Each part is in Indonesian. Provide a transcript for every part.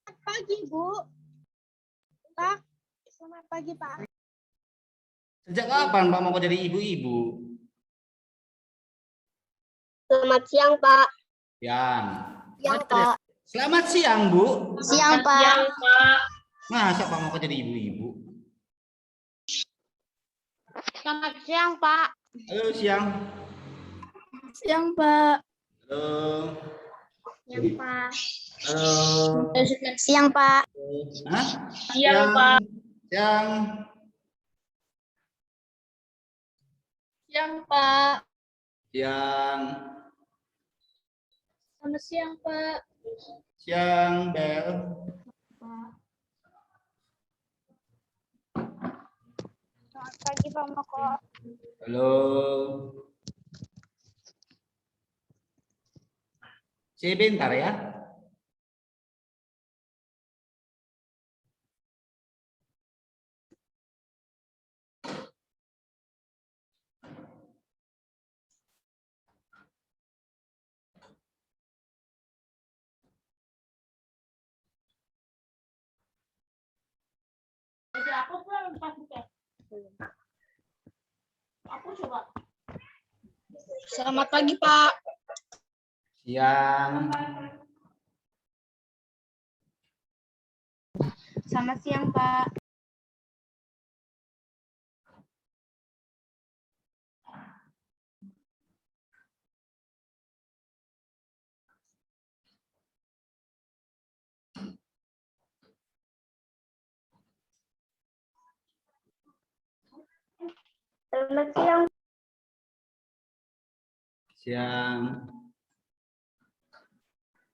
Pagi, Bu. Pak, selamat pagi, Pak. Sejak kapan Pak mau jadi ibu-ibu? Selamat siang, Pak. Siang. Siang, Pak. Selamat siang, Bu. Siang, Pak. Masa Pak mau jadi ibu-ibu? Selamat siang, Pak. Halo, siang. Siang, Pak. Halo. Siang, Pak. Halo. Siang, Pak. Hah? Siang, Pak. Siang. Siang, Pak. Siang. Selamat siang, Pak. Siang, Bel. Selamat pagi, Pak Moko. Halo. Sebentar ya. Selamat pagi, Pak. Siang. Selamat siang, Pak. Selamat siang. Siang.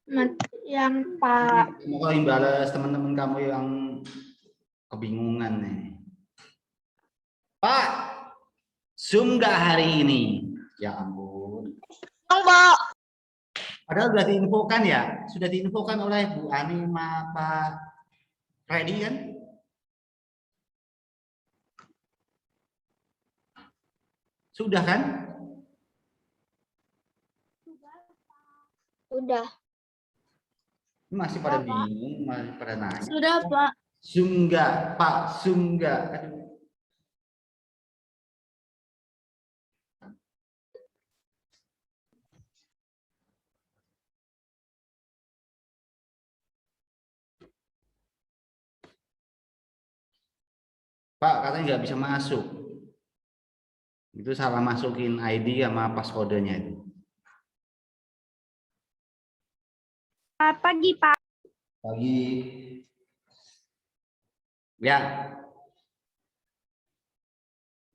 Selamat siang, Pak. Mau kalian balas teman-teman kamu yang kebingungan nih. Pak, Zoom nggak hari ini? Ya ampun. Pak. Padahal sudah diinfokan ya, sudah diinfokan oleh Bu Ani sama Pak Freddy kan? Sudah kan? Sudah. Masih pada bingung, masih pada nanya. Sudah, Pak. Zoom nggak, Pak? Zoom nggak? Aduh. Pak, katanya nggak bisa masuk. Itu salah masukin ID sama passcode-nya itu. Selamat pagi, Pak. Pagi. Ya.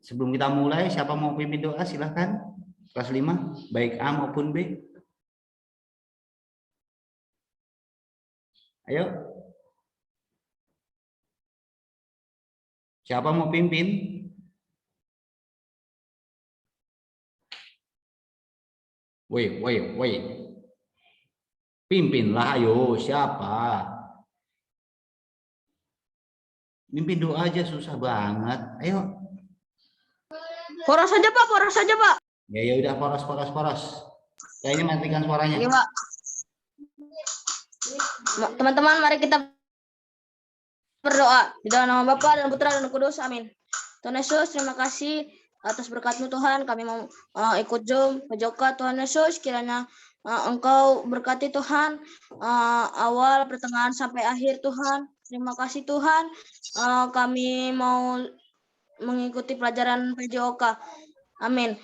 Sebelum kita mulai, siapa mau pimpin doa silahkan. Kelas 5, baik A maupun B. Ayo. Siapa mau pimpin? Woi. Pimpinlah, ayo. Siapa? Pimpin doa aja susah banget. Ayo. Poros saja, Pak. Poros saja, Pak. Ya udah poros. Kayaknya matikan suaranya. Oke, Pak. Teman-teman, mari kita berdoa di dalam nama Bapa dan Putra dan Roh Kudus. Amin. Tuhan Yesus, terima kasih atas berkat-Mu Tuhan. Kami mau ikut Zoom Pejoka Tuhan Yesus. Kiranya Engkau berkati Tuhan awal, pertengahan sampai akhir Tuhan. Terima kasih Tuhan. Kami mau mengikuti pelajaran PJOK. Amin.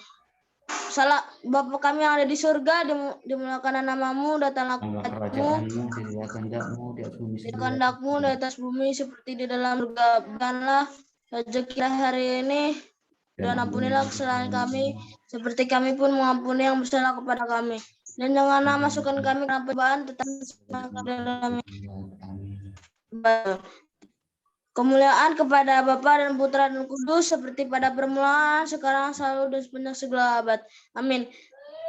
Salah Bapa kami yang ada di surga, dimuliakan nama-Mu, datanglah kerajaanmu, dirilah kehendak-Mu di atas bumi kehendak-Mu di atas bumi seperti di dalam surga. Berikanlah rezeki hari ini dan ampunilah kesalahan kami seperti kami pun mengampuni yang bersalah kepada kami. Dan janganlah masukkan kami ke dalam pencobaan, tetapi dalam kemuliaan kepada Bapa dan Putra dan Kudus seperti pada permulaan, sekarang, selalu dan sepanjang segala abad. Amin.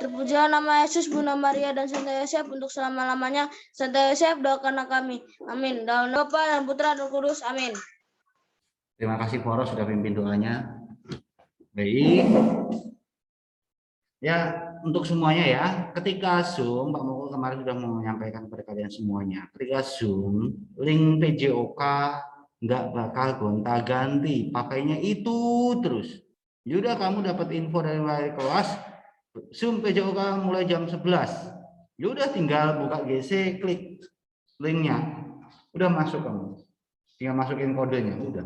Terpujilah nama Yesus, Bunda Maria dan Santo Yosef untuk selama-lamanya. Santo Yosef, doakanlah kami. Amin. Dalam nama Bapa dan Putra dan Kudus. Amin. Terima kasih Poros sudah pimpin doanya. Baik. Ya, untuk semuanya ya, ketika Zoom, Pak Moko kemarin sudah menyampaikan kepada kalian semuanya, ketika Zoom, link PJOK nggak bakal gonta-ganti, pakainya itu terus. Yaudah kamu dapat info dari wali kelas, Zoom PJOK mulai jam 11. Yaudah tinggal buka GC, klik linknya, udah masuk kamu. Tinggal masukin kodenya, udah.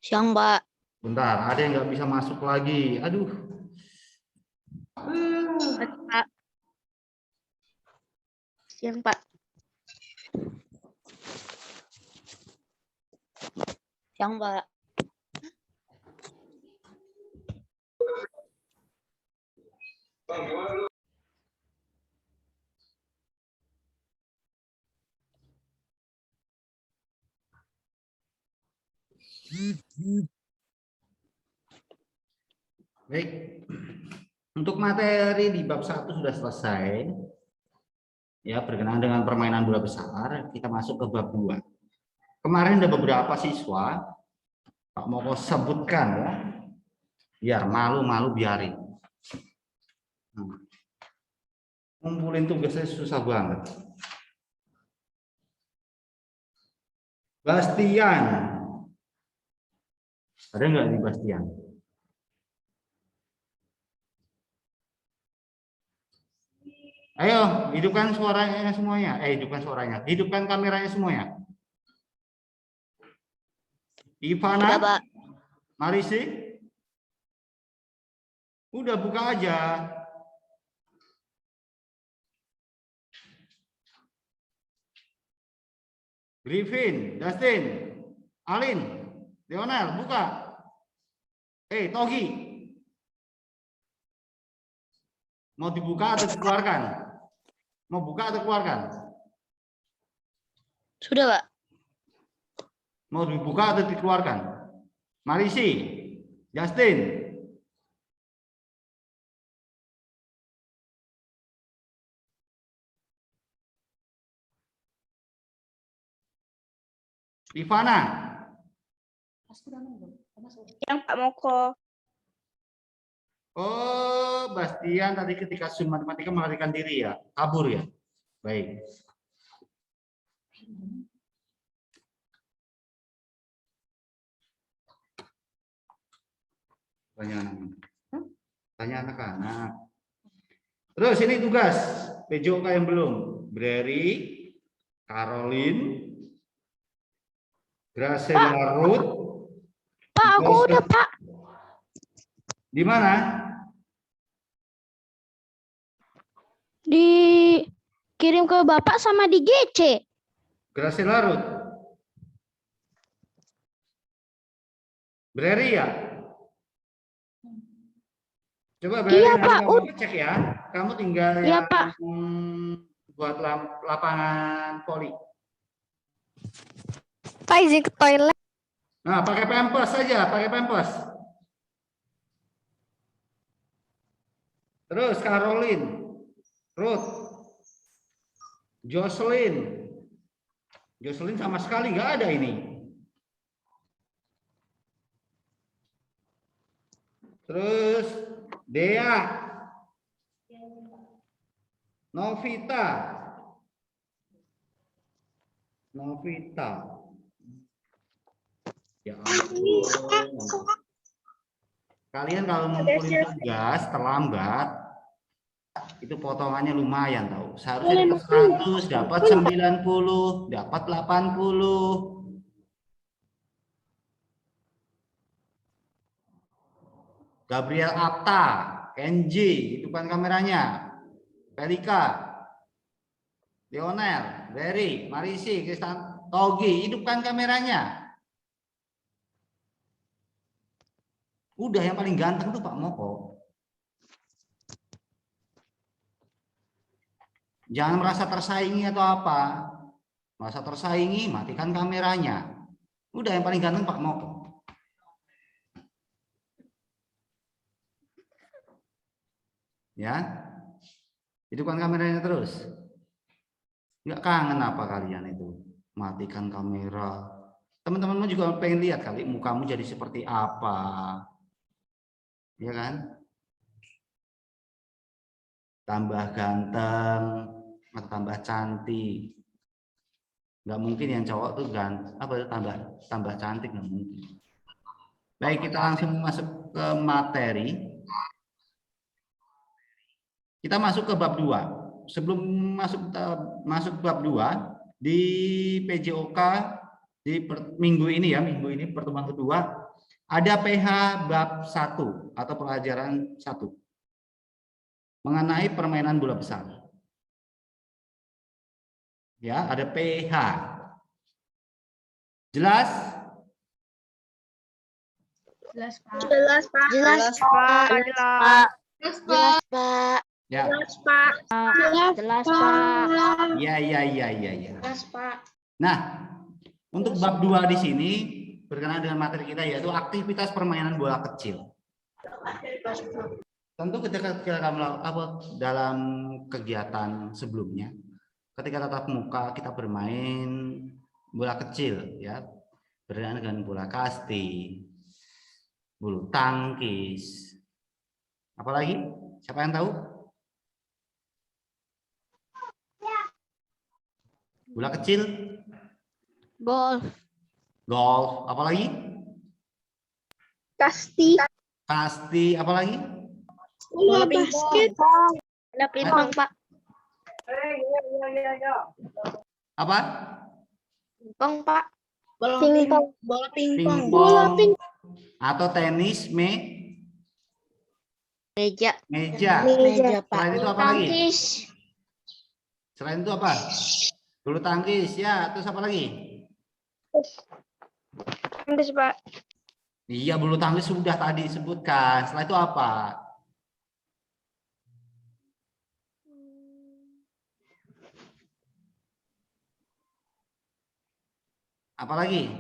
Siang, Pak. Bentar, ada yang nggak bisa masuk lagi. Aduh. Pak. Siang, Pak. Siang, Pak. Baik. Untuk materi di bab 1 sudah selesai. Ya, berkenaan dengan permainan bola besar, kita masuk ke bab 2. Kemarin ada beberapa siswa Pak Moko sebutkan ya. Biar malu-malu biarin. Ngumpulin tugasnya susah banget. Bastian. Ada nggak di Bastian? Ayo, hidupkan suaranya semuanya. Hidupkan suaranya. Hidupkan kameranya semuanya. Ivana, Sudah, Pak. Marisi, udah buka aja. Griffin, Dustin, Alin, Leonel, buka. Togi, mau dibuka atau dikeluarkan? Mau buka atau keluarkan? Sudah, Pak. Mau dibuka atau dikeluarkan? Marisi, Justin. Ivana. Siang, Pak Moko. Oh, Bastian tadi ketika Zoom matematika melarikan diri ya? Kabur ya? Baik. Tanya anak-anak. Terus ini tugas PJOK yang belum. Brary, Caroline, Graciela Ruth. Pak, aku udah, Pak. Di mana? Dikirim ke Bapak sama di GC. Graciela Ruth. Brary ya? Coba Brary, Iya, nanti Pak. kamu cek ya. Kamu tinggal Iya, yang Pak. buat lapangan voli. Pak, izin ke toilet. Nah, pakai pampers saja, pakai pampers. Terus Caroline, Ruth, Jocelyn. Jocelyn sama sekali nggak ada ini. Terus Dea, Novita, ya ampun. Kalian kalau ngumpulin tugas terlambat, itu potongannya lumayan tahu. Seharusnya dapat 100, dapat 90, dapat 80. Gabriel Apta, Kenji, hidupkan kameranya. Pelika, Lionel, Berry, Marisi, Kristan, Togi, hidupkan kameranya. Udah yang paling ganteng tuh Pak Moko. Jangan merasa tersaingi atau apa. Merasa tersaingi, matikan kameranya. Udah yang paling ganteng Pak Moko. Ya, hidupkan kameranya terus. Nggak kangen apa kalian itu? Matikan kamera, Teman-temanmu juga pengen lihat kali mukamu jadi seperti apa. Ya kan? Tambah ganteng atau tambah cantik. Nggak mungkin yang cowok tuh tambah cantik, nggak mungkin. Baik, kita langsung masuk ke materi. Kita masuk ke bab 2. Sebelum masuk bab 2 di PJOK di minggu ini pertemuan kedua ada PH bab 1 atau pelajaran 1 mengenai permainan bola besar. Ya, ada PH. Jelas? Jelas, Pak. Jelas, Pak. Jelas, Pak. Jelas, Pak. Ya. Jelas, Pak. Jelas, Pak. Ya. Jelas, Pak. Nah, untuk bab 2 di sini berkenaan dengan materi kita yaitu aktivitas permainan bola kecil. Tentu ketika kamu dalam kegiatan sebelumnya, ketika tatap muka kita bermain bola kecil, ya, berkenaan dengan bola kasti, bulu tangkis, apalagi? Siapa yang tahu? Bola kecil, Golf. golf, apalagi? Kasti. Kasti, apalagi? Bola basket. Bola pingpong, Pak. Apa? Pingpong, Pak. Bola Pingpong. Bola pingpong. Pingpong atau tenis Meja. meja. Meja, Pak. Selain itu apa lagi? Tangkis. Selain itu apa? Bulu tangkis, ya. Terus apa lagi? Tangkis, Pak. Iya, bulu tangkis sudah tadi disebutkan. Setelah itu apa? Apa lagi?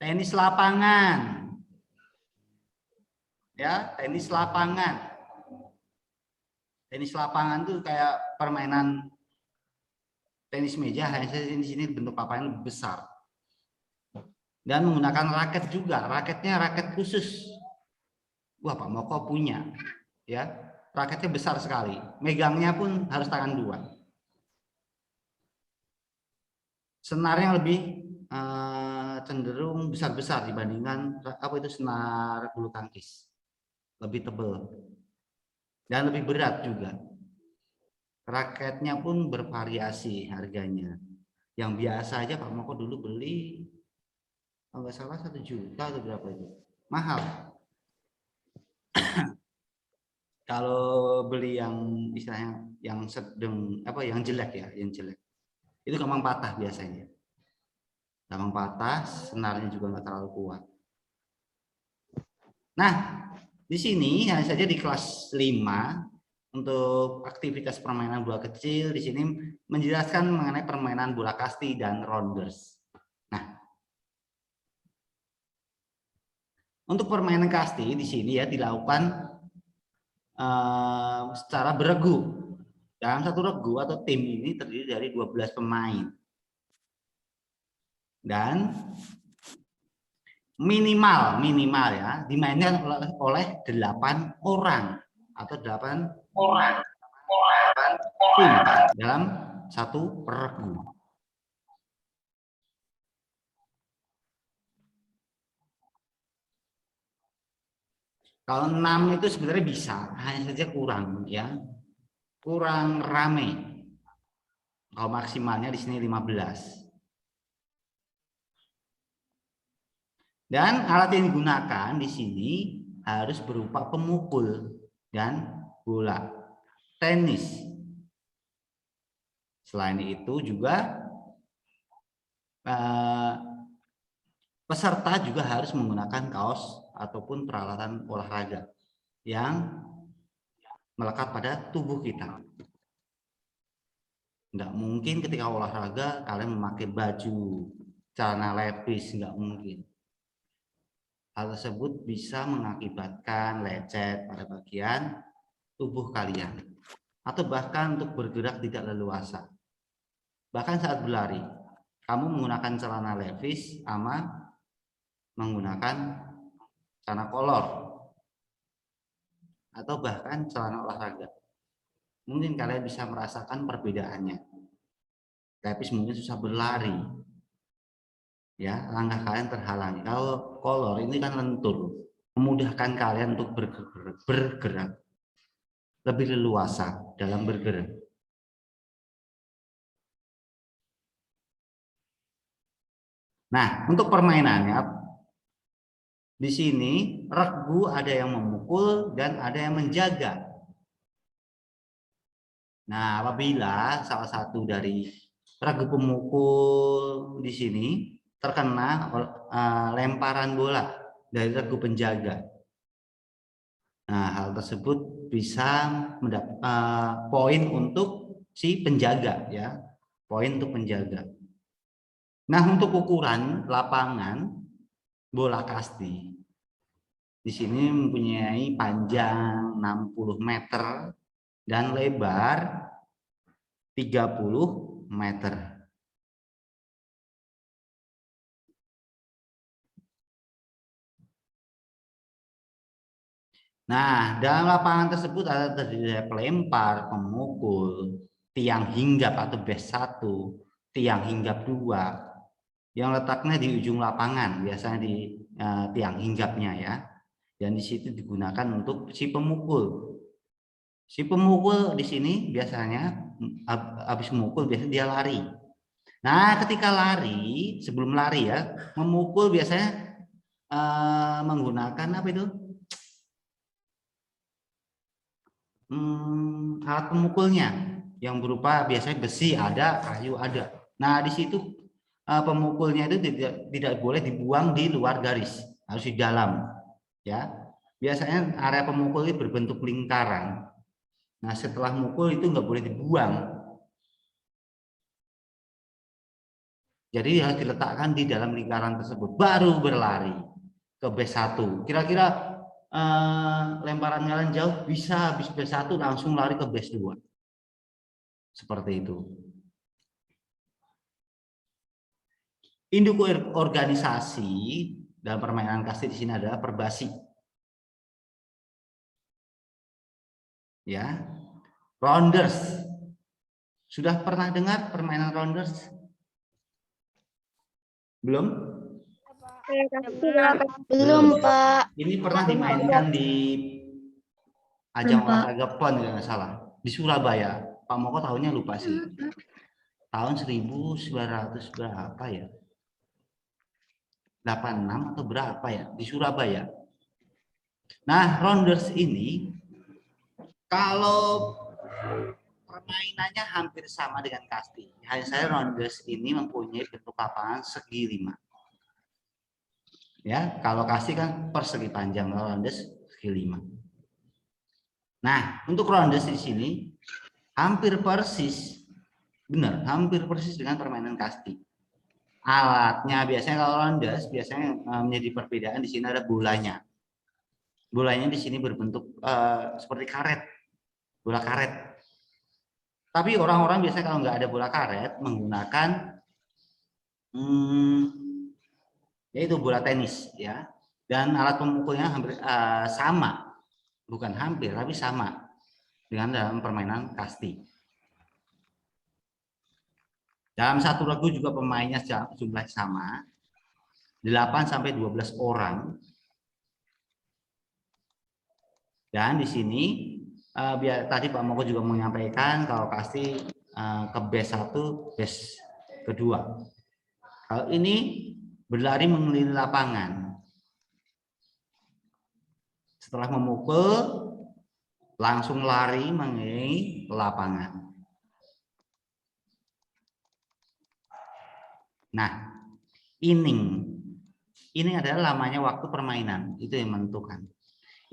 Tenis lapangan. Ya, tenis lapangan. Tenis lapangan tuh kayak permainan tenis meja, hanya saja di sini bentuk papannya lebih besar. Dan menggunakan raket juga. Raketnya raket khusus. Wah, Pak Moko punya. Ya, raketnya besar sekali. Megangnya pun harus tangan 2. Senarnya lebih cenderung besar-besar dibandingkan senar bulu tangkis. Lebih tebal dan lebih berat juga. Raketnya pun bervariasi harganya. Yang biasa aja Pak Moko dulu beli kalau nggak salah 1 juta atau berapa itu, mahal. Kalau beli yang istilahnya yang sedang yang jelek ya, yang jelek itu gampang patah biasanya. Gampang patah, senarnya juga nggak terlalu kuat. Nah, di sini hanya saja di kelas 5 untuk aktivitas permainan bola kecil di sini menjelaskan mengenai permainan bola kasti dan rounders. Nah, untuk permainan kasti di sini ya dilakukan secara beregu. Dalam satu regu atau tim ini terdiri dari 12 pemain. Dan minimal ya dimainkan oleh 8 orang atau 8 tim dalam satu regu. Kalau 6 itu sebenarnya bisa, hanya saja kurang ya. Kurang rame. Kalau maksimalnya di sini 15. Dan alat yang digunakan di sini harus berupa pemukul dan bola tenis. Selain itu juga peserta juga harus menggunakan kaos ataupun peralatan olahraga yang melekat pada tubuh kita. Nggak mungkin ketika olahraga kalian memakai baju celana levis, nggak mungkin. Hal tersebut bisa mengakibatkan lecet pada bagian tubuh kalian atau bahkan untuk bergerak tidak leluasa. Bahkan saat berlari, kamu menggunakan celana levis sama menggunakan celana kolor atau bahkan celana olahraga. Mungkin kalian bisa merasakan perbedaannya. Levis mungkin susah berlari, ya, langkah kalian terhalangi. Kalau kolor ini kan lentur, memudahkan kalian untuk bergerak lebih leluasa dalam bergerak. Nah, untuk permainannya di sini regu ada yang memukul dan ada yang menjaga. Nah, apabila salah satu dari regu pemukul di sini terkena lemparan bola dari regu penjaga. Nah, hal tersebut bisa mendapat poin untuk si penjaga, ya, poin untuk penjaga. Nah, untuk ukuran lapangan bola kasti di sini mempunyai panjang 60 meter dan lebar 30 meter. Nah, dalam lapangan tersebut ada terdiri dari pelempar, pemukul, tiang hinggap atau base 1, tiang hinggap 2, yang letaknya di ujung lapangan, biasanya di tiang hinggapnya, ya. Dan di situ digunakan untuk si pemukul. Si pemukul di sini biasanya habis memukul biasanya dia lari. Nah, ketika lari, sebelum lari ya, memukul biasanya menggunakan apa itu? Alat pemukulnya yang berupa biasanya besi ada, kayu ada. Nah, di situ pemukulnya itu tidak boleh dibuang di luar garis, harus di dalam, ya. Biasanya area pemukul ini berbentuk lingkaran. Nah, setelah mukul itu nggak boleh dibuang, jadi harus diletakkan di dalam lingkaran tersebut baru berlari ke base 1. Kira-kira lemparan kalian jauh, bisa habis base 1 langsung lari ke base 2. Seperti itu. Induk organisasi dalam permainan kasti di sini adalah perbasi. Ya. Rounders. Sudah pernah dengar permainan rounders? Belum? Belum, Pak. Ini pernah dimainkan di ajang olahraga PON kalau nggak salah di Surabaya. Pak Moko tahunnya lupa sih. Tahun 1900 berapa ya? 86 atau berapa ya di Surabaya. Nah, rounders ini kalau permainannya hampir sama dengan kasti. Hanya saya rounders ini mempunyai bentuk lapangan segi 5. Ya, kalau kasti kan persegi panjang, kalau rounders segi 5. Nah, untuk rounders di sini hampir persis, benar, hampir persis dengan permainan kasti. Alatnya biasanya kalau rounders biasanya menjadi perbedaan di sini ada bolanya. Bolanya di sini berbentuk seperti karet, bola karet. Tapi orang-orang biasanya kalau nggak ada bola karet menggunakan yaitu bola tenis, ya. Dan alat pemukulnya hampir sama, bukan hampir tapi sama dengan dalam permainan kasti. Dalam satu regu juga pemainnya jumlah sama, 8 sampai 12 orang. Dan di sini tadi Pak Moko juga menyampaikan kalau kasti ke base 1, base kedua. Kalau ini berlari mengelilingi lapangan. Setelah memukul langsung lari mengelilingi lapangan. Nah, inning adalah lamanya waktu permainan, itu yang menentukan.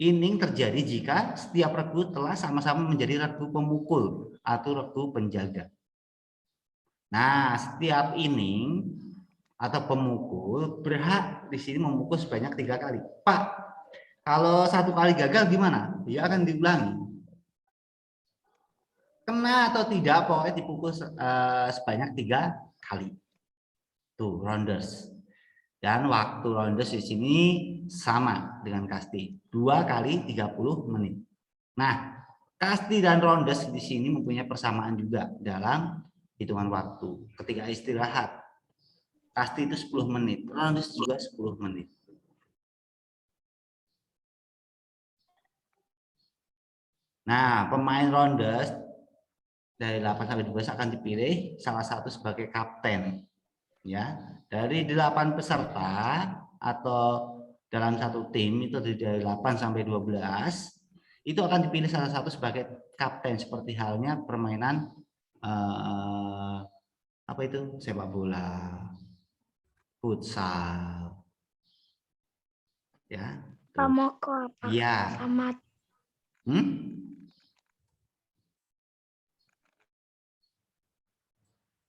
Inning terjadi jika setiap regu telah sama-sama menjadi regu pemukul atau regu penjaga. Nah, setiap inning atau pemukul berhak di sini memukul sebanyak 3 kali. Pak, kalau 1 kali gagal gimana? Dia akan diulangi. Kena atau tidak, pokoknya dipukul sebanyak 3 kali. Tuh, rounders. Dan waktu rounders di sini sama dengan Kasti, 2 kali 30 menit. Nah, Kasti dan rounders di sini mempunyai persamaan juga dalam hitungan waktu. Ketika istirahat, Kasti itu 10 menit, rounders juga 10 menit. Nah, pemain rounders dari 8 sampai 12 akan dipilih salah satu sebagai kapten. Ya, dari 8 peserta atau dalam satu tim itu dari 8 sampai 12 itu akan dipilih salah satu sebagai kapten, seperti halnya permainan apa itu, sepak bola, futsal, ya. Pamoko apa? Iya. Sama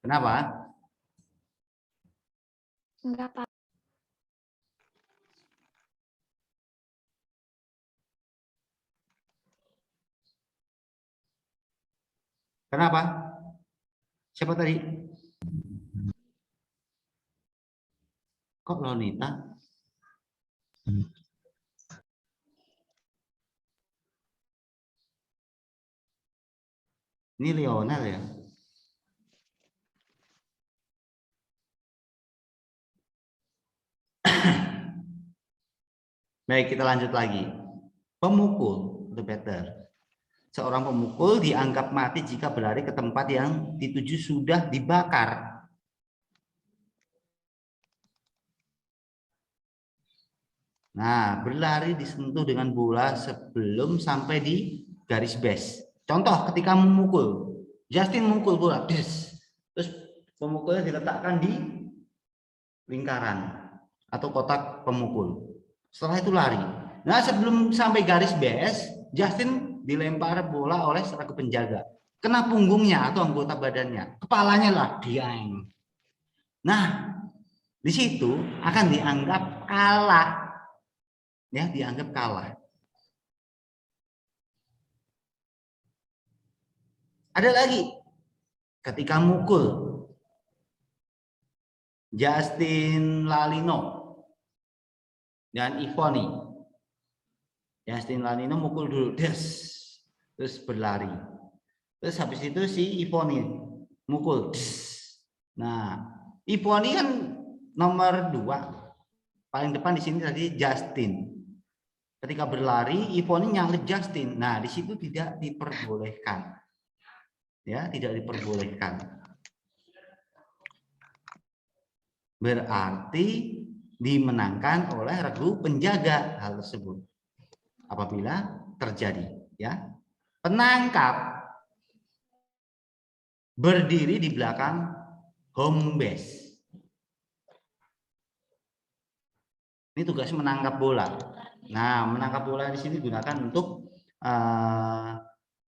Kenapa? enggak Pak. Kenapa? Siapa tadi? Kok Lonita? Ini Lionel ya? Baik, kita lanjut lagi. Pemukul, the better. Seorang pemukul dianggap mati jika berlari ke tempat yang dituju sudah dibakar. Nah, berlari disentuh dengan bola sebelum sampai di garis base. Contoh ketika memukul, Justin memukul bola, terus pemukulnya diletakkan di lingkaran atau kotak pemukul. Setelah itu lari. Nah, sebelum sampai garis base, Justin dilempar bola oleh satu penjaga. Kena punggungnya atau anggota badannya, kepalanya lah diang. Nah, di situ akan dianggap kalah. Ya, dianggap kalah. Ada lagi ketika mukul Justin Lalino dan Ivoni. Justin Lalino mukul dulu, terus berlari. Terus habis itu si Ivoni mukul. Nah, Ivoni kan nomor 2. Paling depan di sini tadi Justin. Ketika berlari, Ivoni nyalip Justin. Nah, di situ tidak diperbolehkan. Ya, tidak diperbolehkan. Berarti dimenangkan oleh regu penjaga hal tersebut. Apabila terjadi, ya. Penangkap berdiri di belakang home base. Ini tugas menangkap bola. Nah, menangkap bola di sini digunakan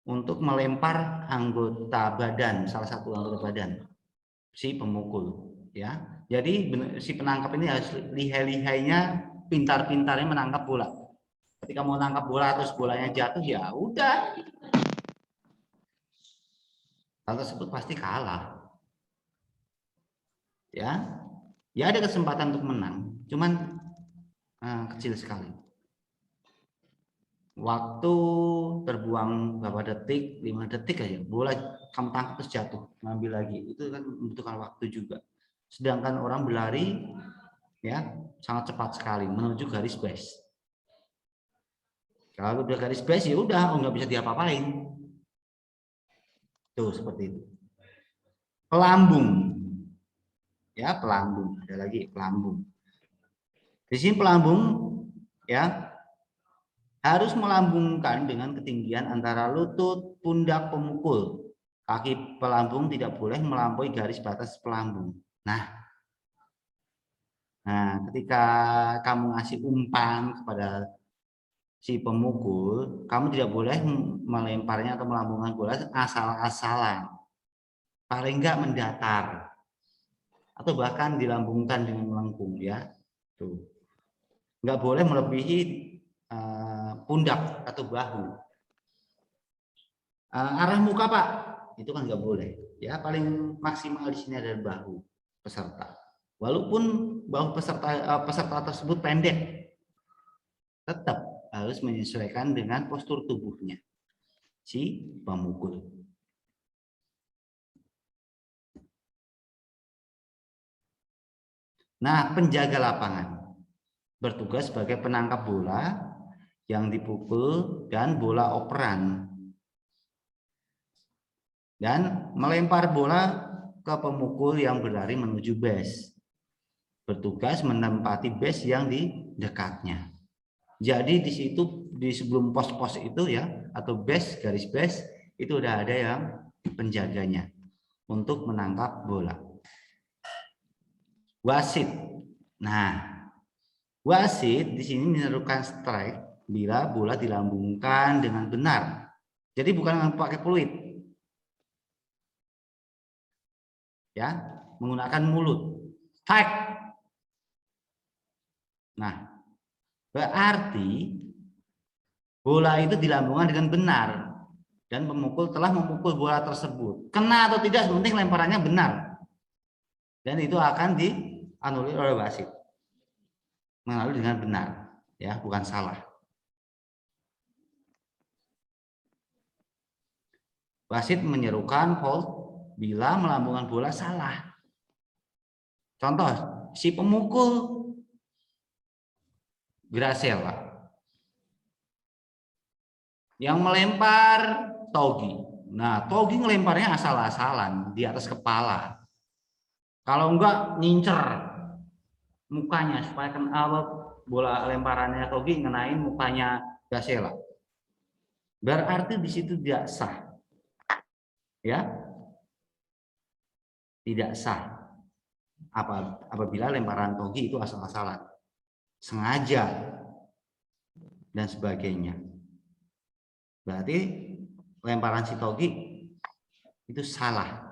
untuk melempar anggota badan, salah satu anggota badan si pemukul, ya. Jadi si penangkap ini harus lihai-lihainya, pintar-pintarnya menangkap bola. Ketika mau menangkap bola terus bolanya jatuh, ya udah, hal tersebut pasti kalah. Ya, ya ada kesempatan untuk menang, cuman kecil sekali. Waktu terbuang berapa detik, 5 detik aja, bola kamu tangkap terus jatuh, ngambil lagi, itu kan membutuhkan waktu juga. Sedangkan orang berlari ya sangat cepat sekali menuju garis base. Kalau udah garis base ya udah, nggak bisa diapa-apain. Tuh seperti itu. Pelambung, ya pelambung, ada lagi pelambung. Di sini pelambung ya harus melambungkan dengan ketinggian antara lutut pundak pemukul. Kaki pelambung tidak boleh melampaui garis batas pelambung. Nah, ketika kamu ngasih umpan kepada si pemukul, kamu tidak boleh melemparnya atau melambungkan bola asal-asalan. Paling enggak mendatar. Atau bahkan dilambungkan dengan melengkung, ya. Tuh. Enggak boleh melebihi pundak atau bahu. Arah muka, Pak, itu kan enggak boleh. Ya, paling maksimal di sini adalah bahu peserta. Walaupun bahu peserta tersebut pendek, tetap harus menyesuaikan dengan postur tubuhnya si pemukul. Nah, penjaga lapangan bertugas sebagai penangkap bola yang dipukul dan bola operan, dan melempar bola ke pemukul yang berlari menuju base. Bertugas menempati base yang di dekatnya. Jadi di situ, di sebelum pos-pos itu ya, atau base, garis base, itu udah ada yang penjaganya untuk menangkap bola. Wasit. Nah, wasit di sini menyerukan strike bila bola dilambungkan dengan benar. Jadi bukan pakai peluit. Ya, menggunakan mulut. Strike. Nah, berarti bola itu dilambungkan dengan benar dan pemukul telah memukul bola tersebut. Kena atau tidak, penting lemparannya benar. Dan itu akan dianulir oleh wasit. Mengalir dengan benar, ya, bukan salah. Wasit menyerukan hold bila melambungkan bola salah. Contoh, si pemukul Graciela yang melempar Togi. Nah, Togi ngelemparnya asal-asalan di atas kepala. Kalau enggak ngincer mukanya supaya bola lemparannya Togi ngenain mukanya Graciela. Berarti di situ tidak sah. Ya. Tidak sah. Apabila lemparan Togi itu asal-asalan, sengaja dan sebagainya. Berarti lemparan si Togi itu salah.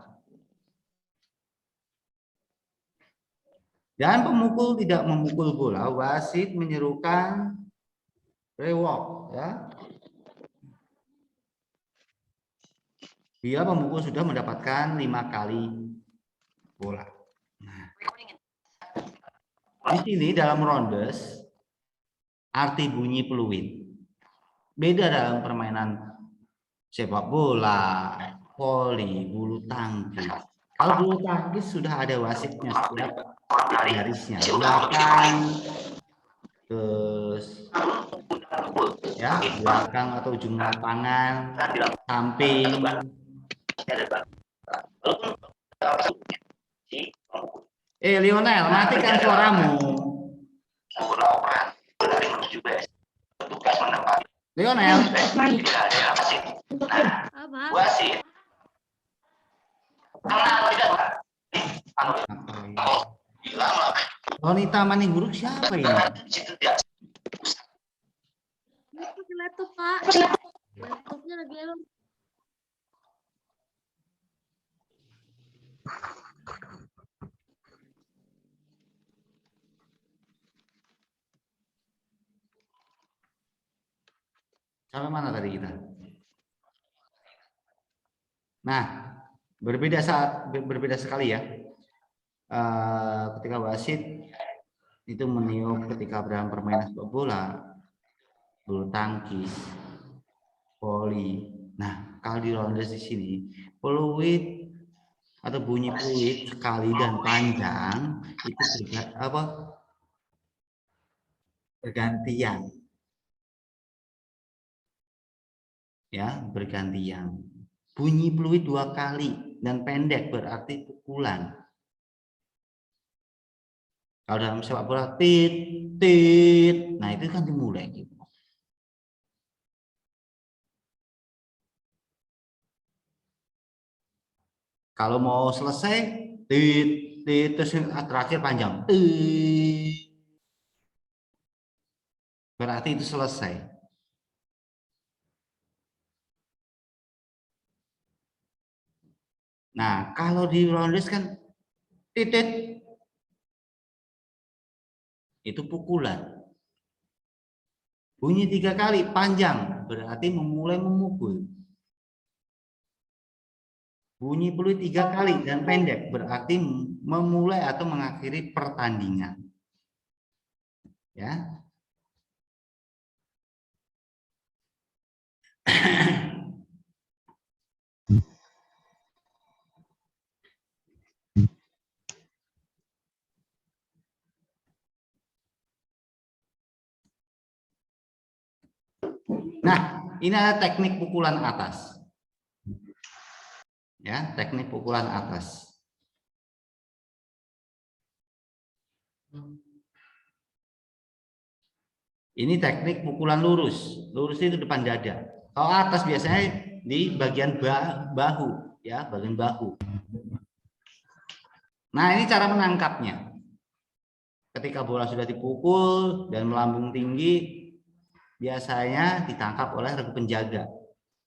Dan pemukul tidak memukul bola, wasit menyerukan rewalk, ya. Bila pemukul sudah mendapatkan 5 kali bola. Nah, di sini dalam rondes arti bunyi peluit. Beda dalam permainan sepak bola, voli, bulu tangkis. Kalau bulu tangkis sudah ada wasitnya setiap garisnya, belakang, terus ya belakang atau ujung lapangan, samping. Lionel, matikan suaramu. Lionel. Wanita maning buruk siapa ini? Pakai laptop, Pak. Laptopnya lagi elok. Sampai mana tadi kita? Nah, berbeda sekali ya. Ketika wasit itu meniup ketika dalam permainan sepak bola, bulu tangkis, voli. Nah, kalau di rondes di sini, peluit atau bunyi peluit sekali dan panjang itu bergantian. Ya, bergantian. Bunyi peluit 2 kali dan pendek berarti pukulan. Kalau dalam sepak bola tit tit, nah itu kan dimulai gitu. Kalau mau selesai tit tit terus terakhir panjang tit, berarti itu selesai. Nah, kalau di rondes kan titit itu pukulan. Bunyi 3 kali panjang berarti memulai memukul. Bunyi peluit 3 kali dan pendek berarti memulai atau mengakhiri pertandingan. Ya. Nah, ini ada teknik pukulan atas. Ya, teknik pukulan atas. Ini teknik pukulan lurus. Lurus itu depan dada. Kalau atas biasanya di bagian bahu, ya, bagian bahu. Nah, ini cara menangkapnya. Ketika bola sudah dipukul dan melambung tinggi, biasanya ditangkap oleh regu penjaga.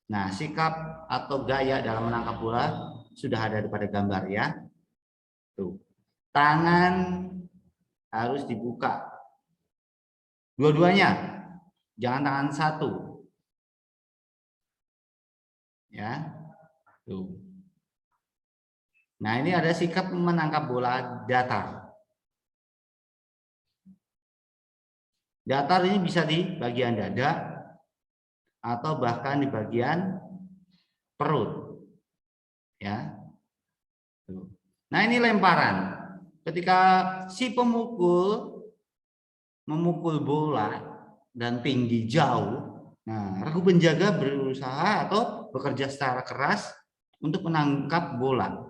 Nah, sikap atau gaya dalam menangkap bola sudah ada pada gambar ya. Tuh. Tangan harus dibuka. Dua-duanya. Jangan tangan satu. Ya. Tuh. Nah, ini ada sikap menangkap bola datar. Datar ini bisa di bagian dada atau bahkan di bagian perut. Ya. Tuh. Nah, ini lemparan. Ketika si pemukul memukul bola dan tinggi jauh, nah regu penjaga berusaha atau bekerja secara keras untuk menangkap bola.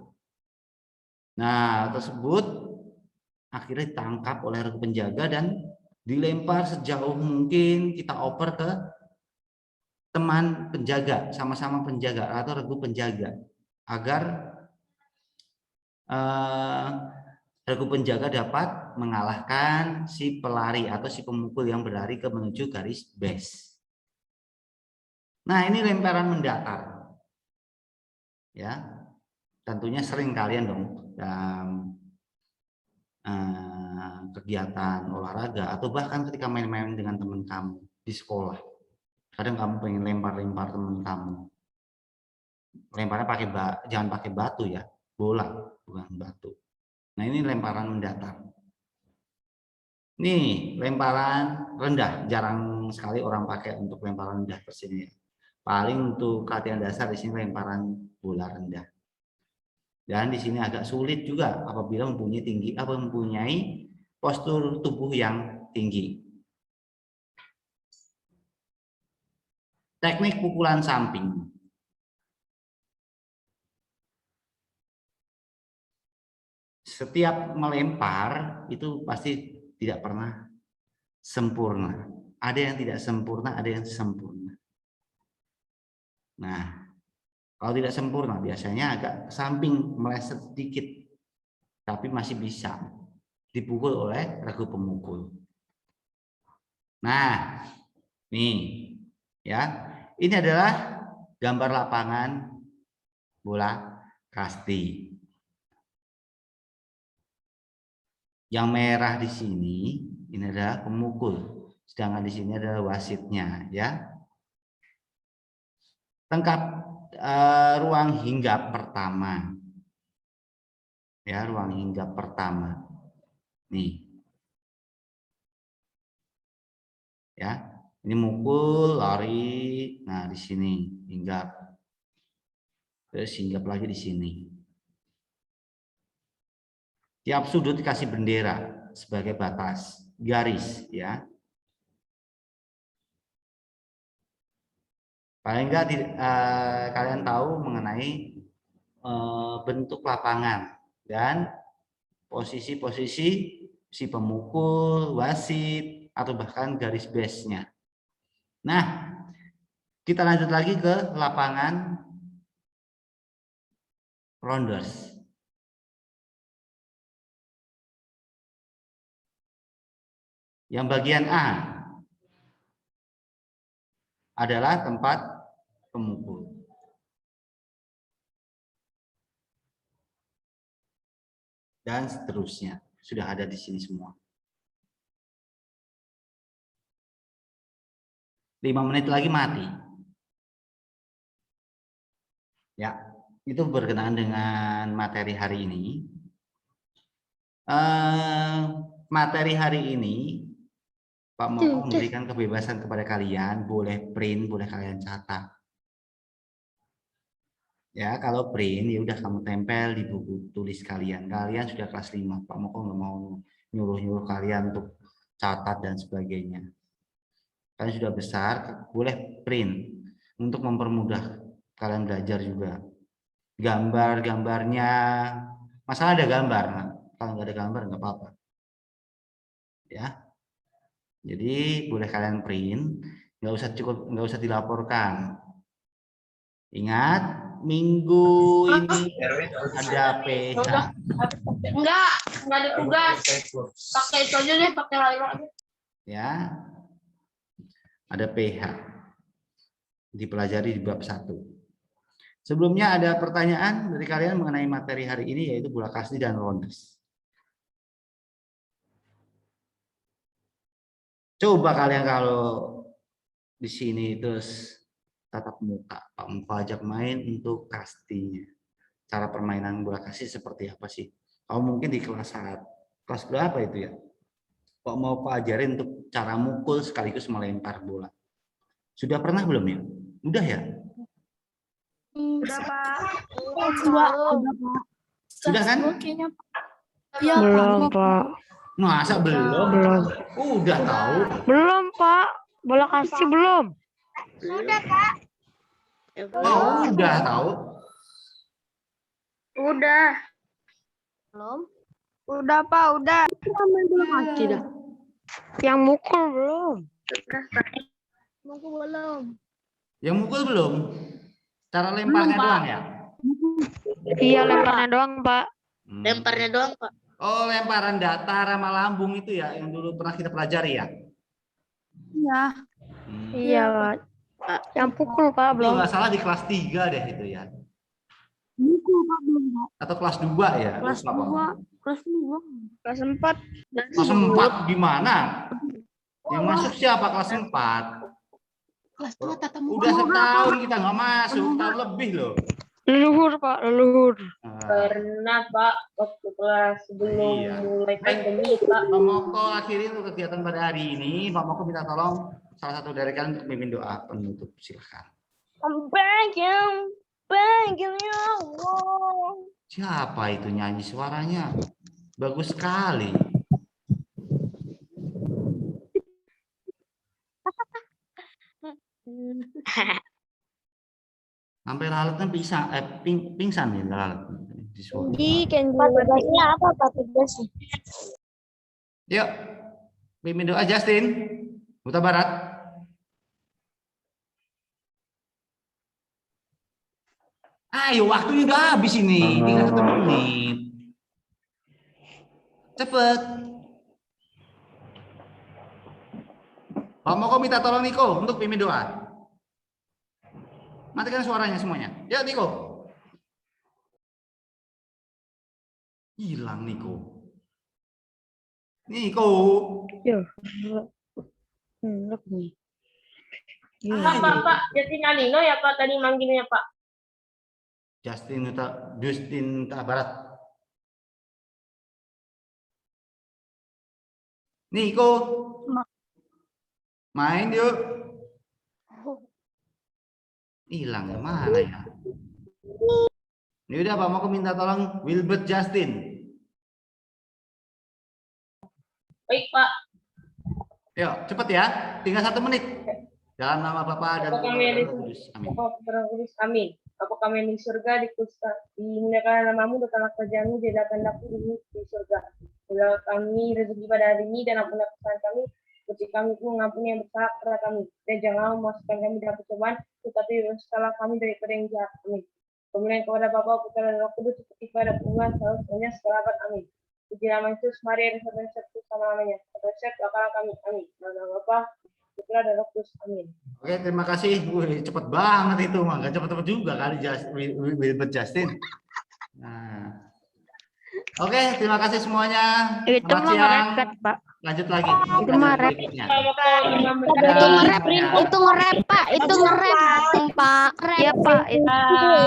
Nah, tersebut akhirnya ditangkap oleh regu penjaga dan dilempar sejauh mungkin, kita oper ke teman penjaga, sama-sama penjaga atau regu penjaga, agar regu penjaga dapat mengalahkan si pelari atau si pemukul yang berlari ke menuju garis base. Nah, ini lemparan mendatar. Ya. Tentunya sering kalian dong dalam kegiatan olahraga atau bahkan ketika main-main dengan teman kamu di sekolah. Kadang kamu pengen lempar-lempar teman kamu. Lemparnya pakai jangan pakai batu ya, bola bukan batu. Nah, ini lemparan mendatar. Nih, lemparan rendah, jarang sekali orang pakai untuk lemparan rendah ke sini. Paling untuk latihan dasar di sini lemparan bola rendah. Dan di sini agak sulit juga apabila mempunyai postur tubuh yang tinggi. Teknik pukulan samping. Setiap melempar itu pasti tidak pernah sempurna. Ada yang tidak sempurna, ada yang sempurna. Nah, kalau tidak sempurna biasanya agak samping meleset sedikit, tapi masih bisa dipukul oleh regu pemukul. Nah, nih ya, ini adalah gambar lapangan bola kasti. Yang merah di sini ini adalah pemukul, sedangkan di sini adalah wasitnya, ya. Lengkap ruang hinggap pertama, ya, ruang hinggap pertama, nih, ya. Ini mukul, lari, nah di sini hinggap, terus hinggap lagi di sini. Tiap sudut dikasih bendera sebagai batas garis, ya. Paling enggak kalian tahu mengenai bentuk lapangan dan posisi-posisi si pemukul, wasit, atau bahkan garis base-nya. Nah, kita lanjut lagi ke lapangan rounders. Yang bagian A adalah tempat pemukul. Dan seterusnya. Sudah ada di sini semua. 5 menit lagi mati. Ya. itu berkenaan dengan materi hari ini. Materi hari ini Pak Moko memberikan kebebasan kepada kalian, boleh print, boleh kalian catat. Ya, kalau print ya udah kamu tempel di buku tulis kalian. Kalian sudah kelas 5, Pak Moko nggak mau nyuruh-nyuruh kalian untuk catat dan sebagainya. Kalian sudah besar, boleh print untuk mempermudah kalian belajar juga. Gambar-gambarnya, masalah ada gambar, nah. Kalau nggak ada gambar nggak apa-apa. Ya, jadi boleh kalian print, nggak usah dilaporkan. Ingat, minggu ini ada PH. Enggak ada tugas. Pakai itu aja deh, pakai lima aja. Ya, ada PH. Dipelajari di bab 1. Sebelumnya ada pertanyaan dari kalian mengenai materi hari ini, yaitu bola kasti dan rondes. Coba kalian kalau di sini terus tatap muka, Pak Moko ajak main untuk kastinya. Cara permainan bola kasti seperti apa sih? Kamu mungkin di kelas berapa itu ya? Pak Moko ajarin untuk cara mukul sekaligus melempar bola. Sudah pernah belum ya? Udah ya? Udah, Pak. Sudah kan? Iya, Belum, Pak. Masa belum? Belum. Udah tahu. Belum, Pak. Bola kasti belum. Udah, Kak. Oh, udah tahu. Udah. Belum? Udah, Pak. Udah. Tidak. Yang mukul belum. Udah, Kak. Mungkin belum. Yang mukul belum? Cara lemparnya doang ya? Iya, lemparnya doang, Pak. Lemparnya doang, Pak. Oh, lemparan datar sama lambung itu ya, yang dulu pernah kita pelajari ya? Iya. Iya, Pak. Yang pukul, Pak, Kalau belum. nggak salah di kelas 3 deh itu ya. Mungkin, Pak. Belum, Pak. Atau kelas 2 ya? Kelas Lupa, Pak. 2. Kelas 2. Kelas 4. Kelas 4 gimana? Yang masuk siapa kelas 4? Kelas 2 tatap muka. Udah setahun kita nggak masuk, tahun lebih loh. Leluhur, Pak. Leluhur. Pernah, Pak, waktu kelas sebelum Iya. mulai pandemi, Pak. Pak Moko akhiri untuk kegiatan pada hari ini. Pak Moko minta tolong salah satu dari kalian untuk memimpin doa penutup. Silakan. I'm begging ya Allah. Siapa itu nyanyi suaranya? Bagus sekali. Sampai lalatnya pingsan nih lalat. Di suara. Tugasnya apa, Pak? Tugasnya? Yuk, mimpin doa Justin, Huta Barat. Ayo, waktunya udah habis ini, tinggal 1 menit. Cepet. Pak Moko minta tolong Niko untuk pimpin doa. Matikan suaranya semuanya. Ya, Niko. Hilang Niko. Niko. Ya. Nih. Pak, Justin Alino ya, Pak, tadi manggilnya, Pak. Justin Huta Barat. Niko. Main yuk. Hilang kemana ya? Ini udah Pak, mau aku minta tolong Wilbert Justin. Baik, Pak. Yuk, cepet ya. Tinggal 1 menit. Dalam nama Bapa dan Bapa Putra kami dan yang Roh Kudus. Amin. Bapak Kudus, amin. Bapa kami yang di surga, dimuliakan namamu, datanglah kerjaanmu, jadilah kehendakmu di surga. Berilah kami rezeki pada hari ini dan ampunilah kesalahan kami, seperti kami pun mengampuni yang bersalah kepada kami. Dan jangan memasukkan kami dalam percobaan, tetapi bebaskanlah kami daripada yang jahat. Amin. Kemuliaan kepada Bapa, Putra dan Roh Kudus, seperti pada permulaan, selamanya, selamanya. Amin. Puji nama Yesus, Maria, dan Satu sama namanya. Satu bakal kami. Amin. Nama Bapa, Putra dan Roh Kudus. Amin. Oke, terima kasih. Wih, cepet banget itu, mah. Gak cepet-cepet juga kali Wilbert Justin. Nah. Oke, terima kasih semuanya. Itu Selamat mah siang. ngerepet, Pak. Lanjut lagi. Itu mah rap. Itu nge-rap, Pak. Itu nge-rap, Pak. Iya, Pak. Itu